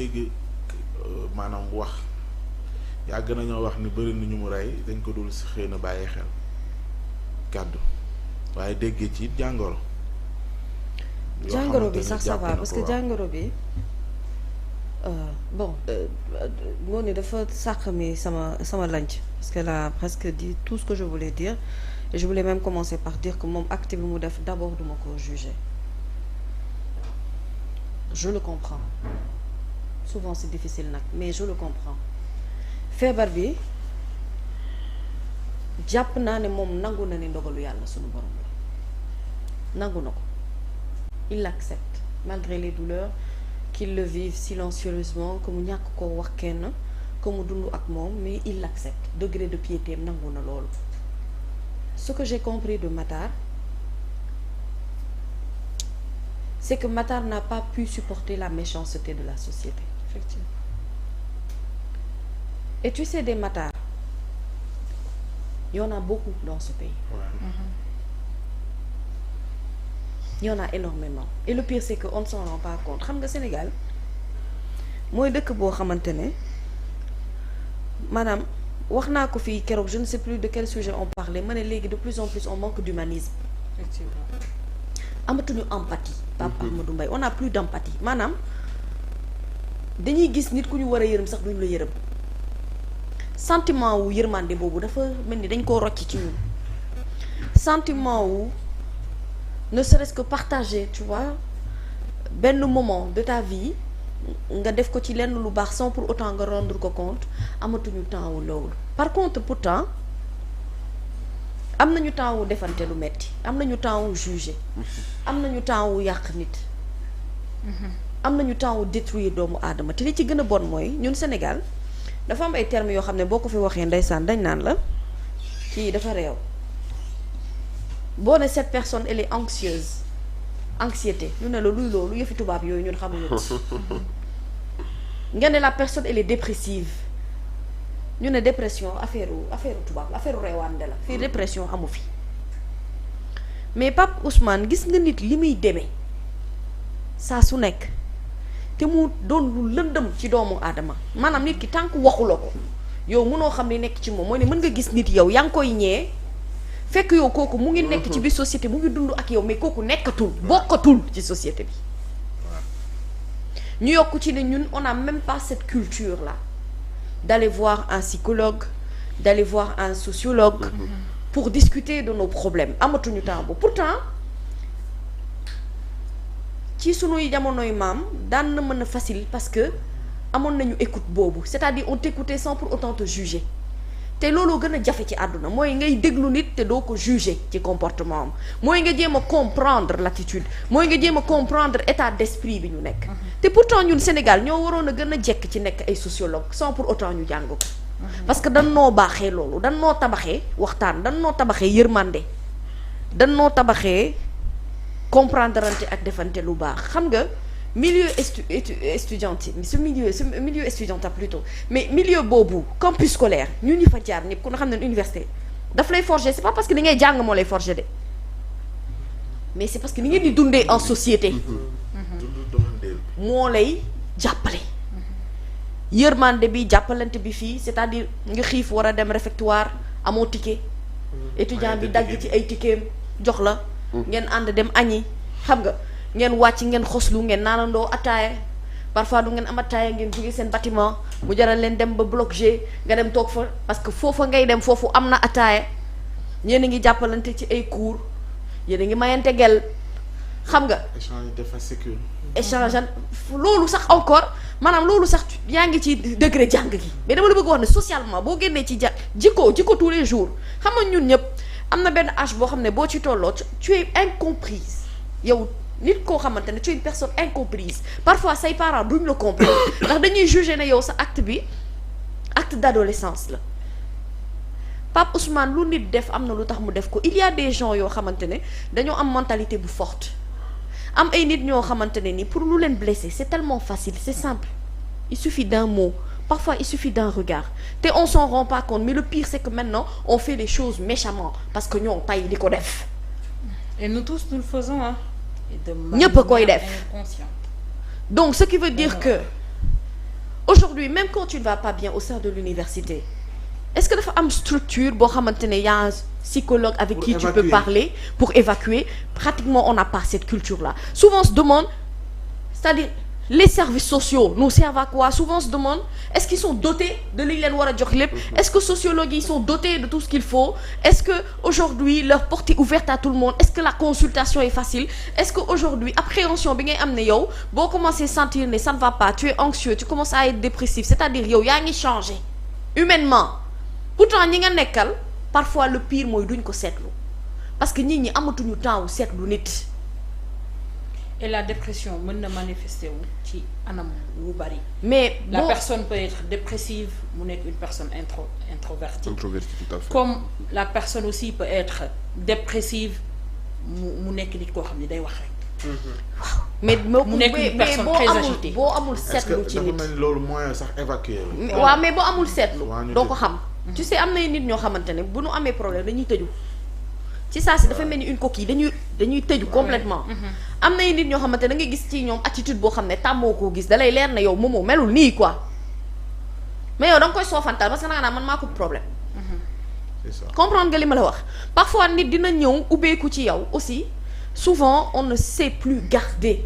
dégg maanaam wax yàgg nañoo wax ni bëri na ñu mu rey dañ ko dul si xëy na bàyyi xel kàddu waaye déggee ci jàngoro. jàngoro bi sax ça va parce que jàngoro bi bon moo ne dafa sàq mi sama lanc parce qu'elle a presque dit tout ce que je voulais dire et je voulais même commencer par dire que moom acte bi mu def d'abord duma ko juger je le comprends souvent c'est difficile nag mais je le comprends feebar bi jàpp naa ne moom nangu na ni ndogalu yàlla sunu borom la nangu na ko il l'accepte malgré les douleurs qu'il le vive silencieusement que mu ñàkk koo wax kenn que mu dund ak moom mais il l'accepte degré de piété am nangu na loolu ce que j'ai compris de Matar c'est que Matar n'a pas pu supporter la méchanceté de la société. Effectivement. Et tu sais des Matar il y en a beaucoup dans ce pays. Ouais. Il y en a énormément et le pire c'est que on ne s'en rend pas compte xam nga Sénégal mooy dëkk boo xamante ne maanaam wax naa ko fii keroog je ne sais plus de quel sujet on parlait ma ne léegi de plus en plus on manque d'humanisme. Effectivement. amatuñu empathie. Pape Ahmadou Mbaye on a plus d'empathie maanaam dañuy gis nit ku ñu war a yërëm sax duñu la yërëm sentiment wu yërmande boobu dafa mel ni dañ koo rocc ci ñun sentiment wu ne serait-ce que partager tu vois benn moment de ta vie nga def ko ci lenn lu baax sans pour autant nga rendre ko compte amatuñu temps wu loolu par contre pourtant am nañu temps wu defante lu metti am nañu temps wu juger am nañu temps wu yàq nit am nañu temps wu détruire doomu aadama te li ci gën a bon mooy ñun Sénégal dafa am ay termes yoo xam ne boo ko fi waxee ndeysaan dañ naan la kii dafa réew boo ne cette personne elle est anxieuse anxiété ñu ne la luy loolu yëfi tubaab yooyu ñun xamuñu ko nga ne la personne elle est dépressive ñu ne dépression affaire tubaab affaire réewande la fii dépression amu fi mais Pape Ousmane gis nga nit li muy demee saa su nekk te mu doon lu lëndëm ci doomu aadama maanaam nit ki tant que waxula ko yow mënoo xam ne nekk ci moom mooy ne mën nga gis nit yow yaa ngi koy ñee fekk yow kooku mu ngi nekk ci biir société mu ngi dund ak yow mais kooku nekkatul bokkatul ci société bi ñu yokk ci ne ñun on a même pas cette culture là d'aller voir un psychologue d'aller voir un sociologue pour discuter de nos problèmes amatuñu temps boobu pourtant ci sunuy jamonoy maam daan na mën a facile parce que amoon nañu écoute boobu c'est-à-dire on t'écoutait sans pour autant te juger te looloo gën a jafe ci àdduna mooy ngay déglu nit te doo ko juger ci comportement am mooy nga jéem a comprendre l'attitude mooy nga jéem a comprendre état d'esprit bi ñu nekk te pourtant ñun Sénégal ñoo waroon a gën a jekk ci nekk ay sociologue sans pour autant ñu jàng ko parce que dan noo baaxee loolu dan noo tabaxee waxtaan dan noo tabaxee yërmande dan noo tabaxee comprendre ante ak defante lu baax xam nga milieu étudiantin ce milieu étudiantin plutôt mais milieu boobu campus scolaire ñu fa jaar ñëpp ku nga xam ne université daf lay forger c'est pas parce que li ngay jàng moo lay forger de mais c'est parce que ni ngeen di dundee en société moo lay jàppale yërmande bi jàppalante bi fii c'est-à-dire nga xiif war a dem réfectoire amoo ticket étudiant bi dagg ci ay ticket jox la ngeen ànd dem añi xam nga ngeen wàcc ngeen xoslu ngeen naanandoo ataaya parfois du ngeen am ataaya ngeen jóge seen bâtiment mu jaral leen dem ba bloc G nga dem toog fa parce que foofa ngay dem foofu am na ataaya yéen a ngi jàppalante ci ay cours yéen a ngi mayante gel xam nga échange de fascicule échange loolu sax encore maanaam loolu sax yaa ngi ci degré jàng gi mais dama la bëgg wax ne socialement boo génnee ci jikko tous les jours xam nga ñun ñëpp am na benn âge boo xam ne boo ci tolloo tu es incomprise yow nit koo xamante ne tu es une personne incomprise parfois say parents duñ la comprendre ndax dañuy juger ne yow sa acte bi acte d'adolescence la Pape Ousmane lu nit def am na lu tax mu def ko il y a des gens yoo xamante ne dañoo am mentalité bu forte am ay nit ñoo xamante ne ni pour lu leen blesser c'est tellement facile c'est simple il suffit d'un mot parfois il suffit d'un regard te on s'en rend pas compte mais le pire c'est que maintenant on fait les choses méchamment parce que ñoo tay di ko def et nous tous nous le faisons hein ñëpp a koy def inconsciente. donc ce qui veut dire que aujourd'hui même quand tu ne vas pas bien au sein de l'université est-ce que dafa am structure boo xamante ne y a un psychologue avec qui tu peux parler pour évacuer? Pratiquement on n'a pas cette culture-là. Souvent on se demande, c'est-à-dire les services sociaux nous servent à quoi? Souvent on se demande est-ce qu'ils sont dotés de li leen war a jox lépp? Est-ce que sociologues yi sont dotés de tout ce qu'il faut? Est-ce que aujourd'hui leur porte est ouverte à tout le monde? Est-ce que la consultation est facile? Est-ce que aujourd'hui appréhension bi ngay am ne yow boo commencé sentir ne ça ne va pas, tu es anxieux, tu commences à être dépressif, c'est-à-dire yow yaa ngi changé humainement. Pourtant ñi nga nekkal parfois le pire mooy duñ ko seetlu parce que nit ñi amatuñu temps wu seetlu nit. Et la dépression mën na manifester wu ci anam wu bari. Mais la personne peut être dépressive mu nekk une personne introvertie. Introvertie, tout à fait. Comme la personne aussi peut être dépressive mu nekk nit koo xam ne day wax rek. mais mu nekk une personne très agitée. boo amul seetlu ci nit. est-ce que dafa mel ni loolu moyen sax évacuer la. waaw mais boo amul seetlu. doo ko xam. tu sais am na nit ñoo xamante ne bu nu amee problème dañuy tëju. ci saa si dafa mel ni une coquille dañuy tëju complètement. am na nit ñoo xamante da ngay gis ci ñoom attitude boo xam ne tàmmoo koo gis dalay leer na yow moomoo melul nii quoi mais yow da nga koy soofantal parce que da nga naan man maa ko problème. c'est ça. comprendre nga li ma la wax parfois nit dina ñëw ubbeeku ci yow aussi souvent on ne sait plus garder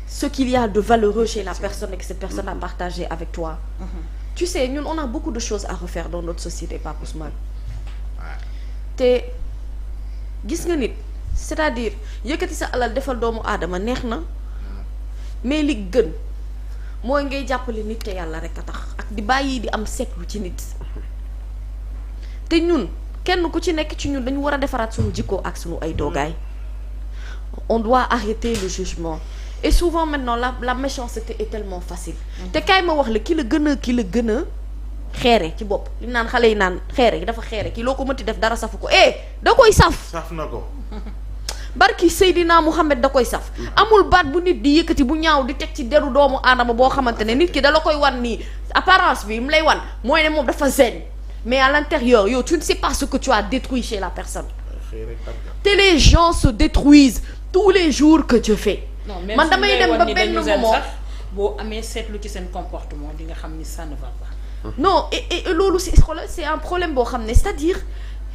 ce qu'il y a de valeureux chez la personne et que cette personne a partagé avec toi. Tu sais ñun on a beaucoup de choses à refaire dans notre société Pape Ousmane. te gis nga nit c'est-à-dire yëkkati sa alal defal doomu aadama neex na mais li gën mooy ngay jàppale nit te yàlla rek a tax ak di bàyyi di am seetlu ci nit te ñun kenn ku ci nekk ci ñun dañu war a defaraat suñu jikko ak suñu ay doogaay on doit arrêter le jugement et souvent maintenant la méchanceté est tellement facile te kaay ma wax la ki la gën a xeere ci bopp li naan xale yi naan xeere gi dafa xeere ki loo ko mënti def dara safu ko da koy saf na ko barki Seydina Mouhamed da koy saf amul baat bu nit di yëkkati bu ñaaw di teg ci deru doomu aadama boo xamante ne nit ki dala koy wan nii apparence bi mu lay wan mooy ne moom dafa zen mais à l'intérieur yow tu ne sais pas ce que tu as détruit chez la personne te les gens se détruisent tous les jours que Dieu fait man damay dem ba benn moment boo amee seetlu ci seen comportement di nga xam ni ça ne va pas. non et loolu c'est un problème boo xam ne c'est-à-dire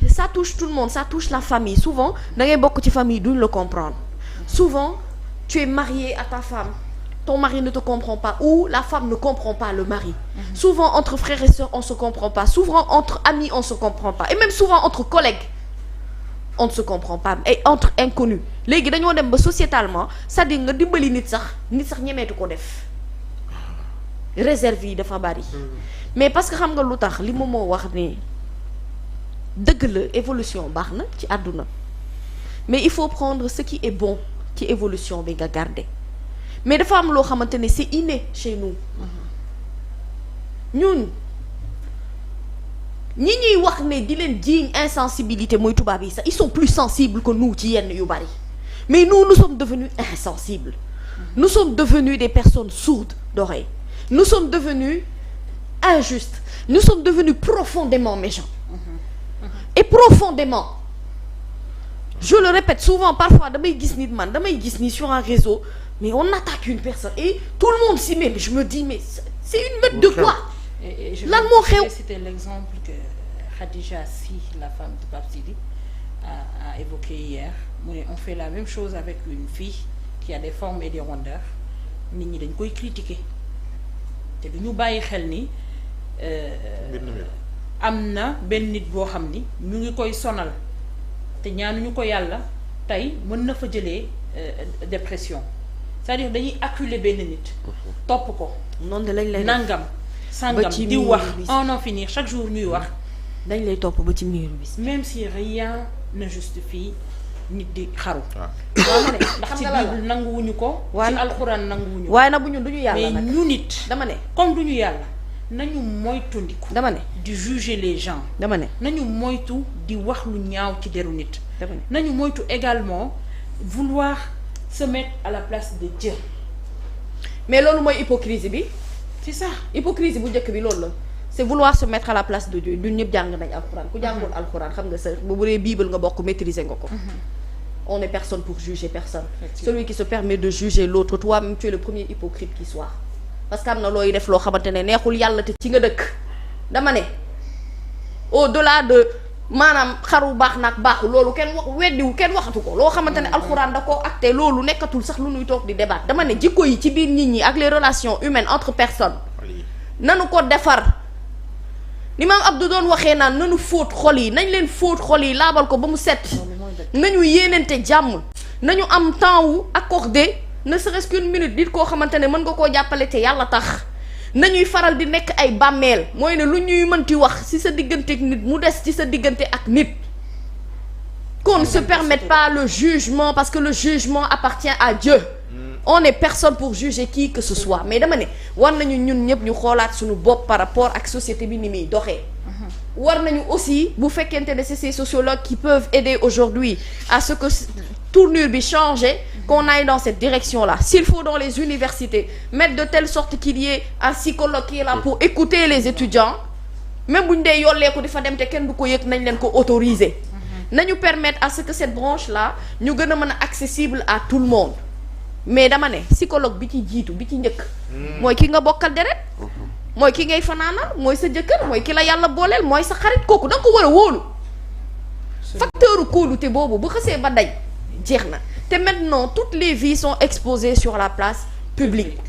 ça touche tout le monde, ça touche la famille. Souvent da ngay bokk ci famille duñ le comprendre. Souvent tu es marié à ta femme, ton mari ne te comprend pas ou la femme ne comprend pas le mari. Souvent entre frères et sœurs on se comprend pas, souvent entre amis on se comprend pas et même souvent entre collègues on ne se comprend pas et entre inconnus. Léegi dañoo dem ba sociétalement c'est-à-dire nga dimbali nit sax ñemeetu ko def. Réserve yi dafa bari. Mais parce que xam nga lu tax li moom moo wax ni dëgg la évolution baax na ci àdduna mais il faut prendre ce qui est bon ci évolution bi nga garder mais dafa am loo xamante ne c'est inné chez nous ñun ñi ñuy wax ne di leen jiiñ insensibilité mooy tubaab yi sax ils sont plus sensibles que nous ci yenn yu bari mais nous sommes devenus insensibles nous sommes devenus des personnes sourdes d'oreille nous sommes devenus injustes nous sommes devenus profondément méchants et profondément je le répète souvent parfois damay gis ni sur un réseau mais on attaque une personne et tout le monde s'y met mais je me dis mais c'est une meute de quoi lan moo xew. C'était l'exemple que Khadija Sy, la femme de Pape Sidi, a évoqué hier. On fait la même chose avec une fille qui a des formes et des rondeurs. Nit ñi dañ koy critiquer te du ñu bàyyi xel ni am na benn nit boo xam ni ñu ngi koy sonal te ñaanuñu ko yàlla tey mën na fa jëlee dépression c'est-à-dire dañuy acculer benn nit topp ko noonu de lañ lay nangam sangam di wax en en finir chaque jour ñuy wax dañ lay topp ba ci miir bi même si rien ne justifie nit di xaru waaw ma ne ndax ci Bible nanguwuñu ko ci alxuraan nanguwuñu ko waaye nag bu ñun duñu yàlla nag mais ñu nit dama ne comme duñu yàlla nañu moytundiku dama ne di juger les gens dama ne nañu moytu di wax lu ñaaw ci deru nit dama ne nañu moytu également vouloir se mettre à la place de Dieu mais loolu mooy hypocrisie bi c'est ça hypocrisie bu njëkk bi loolu la c'est vouloir se mettre à la place de Dieu ñun ñëpp jàng nañ alxuraan ku jàngul alxuraan xam nga sa bu dee Bible nga bokk maîtriser nga ko on n'est personne pour juger personne celui qui se permet de juger l'autre toi-même tu es le premier hypocrite qui soit parce que am na looy def loo xamante ne neexul yàlla te ci nga dëkk dama ne au-delà de maanaam xaru baax nag baaxul loolu kenn weddiwu kenn waxatu ko loo xamante ne alxuraan da koo acté loolu nekkatul sax lu nuy toog di débat dama ne jikko yi ci biir nit ñi ak les relations humaines entre personnes nanu ko defar ni maam Abdou doon waxee naan nanu fóot xol yi nañ leen fóot xol yi laabal ko ba mu set nañu yéenante jàmm nañu am temps wu accordé ne serait-ce qu'une minute dit koo xamante ne mën nga koo jàppale te yàlla tax nañuy faral di nekk ay bàmmeel mooy ne lu ñuy mënti wax ci sa diggante ak nit mu des ci sa diggante ak nit qu'on ne se permette pas le jugement parce que le jugement appartient à Dieu on n'est personne pour juger qui que ce soit mais dama ne war nañu ñun ñëpp ñu xoolaat suñu bopp par rapport ak société bi ni muy doxee war nañu aussi bu fekkente ne c'est ces sociologues qui peuvent aider aujourd'hui à ce que tournure bi changer qu'on aille dans cette direction-là s'il faut dans les universités mettre de telle sorte qu'il y ait un psychologue qui est là pour écouter les étudiants même bu ñu dee yolleeku di fa dem te kenn du ko yëg nañ leen ko autoriser nañu permettre à ce que cette branche-là ñu gën a mën a accessible à tout le monde mais dama ne psychologue bi ci jiitu bi ci njëkk mooy ki nga bokkal deret mooy ki ngay fanaanal mooy sa jëkkër mooy ki la yàlla booleel mooy sa xarit kooku da nga ko war a wóolu facteur kóolute boobu bu xësee ba daj jeex na te maintenant toutes les vies sont exposées sur la place publique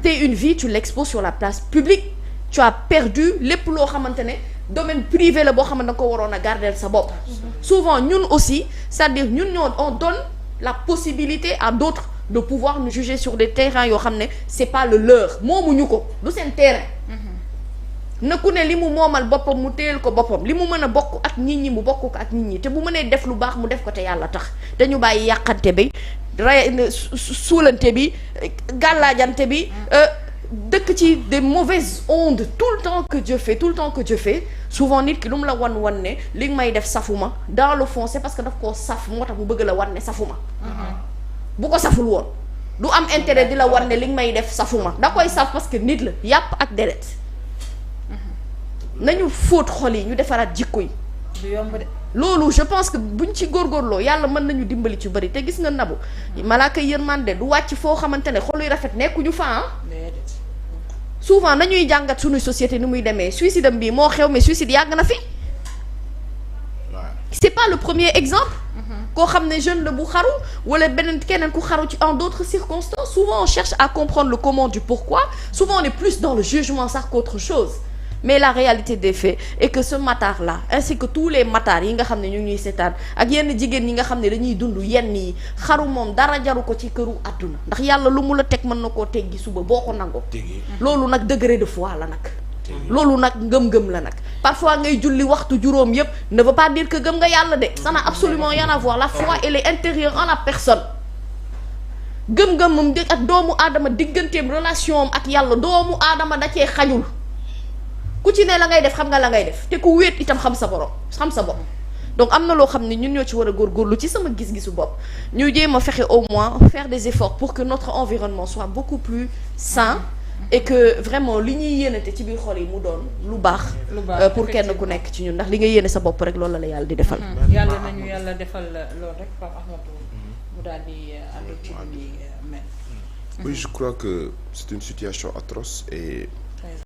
te une vie tu l'exposes sur la place publique tu as perdu lépp loo xamante ne domaine privé la boo xamante ne da nga ko waroon a garder sa bopp souvent ñun aussi c'est-à-dire ñun ñoo on donne la possibilité à d'autres de pouvoir nous juger sur des terrains yoo xam ne c'est pas le leur moomuñu ko du seen terrain na ku ne li mu moomal boppam mu téyel ko boppam li mu mën a bokk ak nit ñi mu bokk ko ak nit ñi te bu mënee def lu baax mu def ko te yàlla tax dañu bàyyi yàqante bi suulante bi gàllaajante bi dëkk ci des mauvaises ondes tout le temps que Dieu fait souvent nit ki lu mu la wan ne li nga may def safuma dans le fond c'est parce que daf koo saf moo tax mu bëgg la wan ne safuma bu ko saful woon du am intérêt di la wan ne li nga may def safuma da koy saf parce que nit la yàpp ak deret nañu fóot xol yi ñu defaraat jikko yi du yomb de loolu je pense que buñ ci góorgóorloo yàlla mën nañu dimbali ci bëri te gis nga nabu malaaka yërmande du wàcc foo xamante ne xol yu rafet nekkuñu fa souvent nañuy jàngat suñuy société ni muy demee suicide am bii moo xew mais suicide yàgg na fi c'est pas le premier exemple koo xam ne jeune la bu xaru wala beneen keneen ku xaru ci en d'autres circonstances souvent on cherche à comprendre le comment du pourquoi souvent on est plus dans le jugement sax qu'autre chose mais la réalité des faits est que ce matar là ainsi que tous les matar yi nga xam ne ñu ngi ñuy seetaan ak yenn jigéen ñi nga xam ne dañuy dund yenn yi xaru moom dara jaru ko ci këru àdduna ndax yàlla lu mu la teg mën na koo teggi suba boo ko nangoo loolu nag degré de foi la nag loolu nag ngëm-ngëm la nag parfois ngay julli waxtu juróom yépp ne veut pas dire que gëm nga yàlla de ça n'a absolument rien à voir la foi elle est intérieure en la personne gëm-gëmam ak doomu aadama digganteem relation am ak yàlla doomu aadama da cee xañul ku ci ne la ngay def xam nga la ngay def te ku wéet itam xam sa borom xam sa bopp donc am na loo xam ne ñun ñoo ci war a góorgóorlu ci sama gis-gisu bopp ñu jéem a fexe au moins faire des efforts pour que notre environnement soit beaucoup plus sain et que vraiment li ñuy yéenate ci biir xol yi mu doon lu baax pour kenn ku nekk ci ñun ndax li nga yéene sa bopp rek loolu la yàlla di defal yàlla nañu yàlla defal loolu rek Pape Ahmadou mu daal di ànd ci li mel. Oui, je crois que c'est une situation atroce et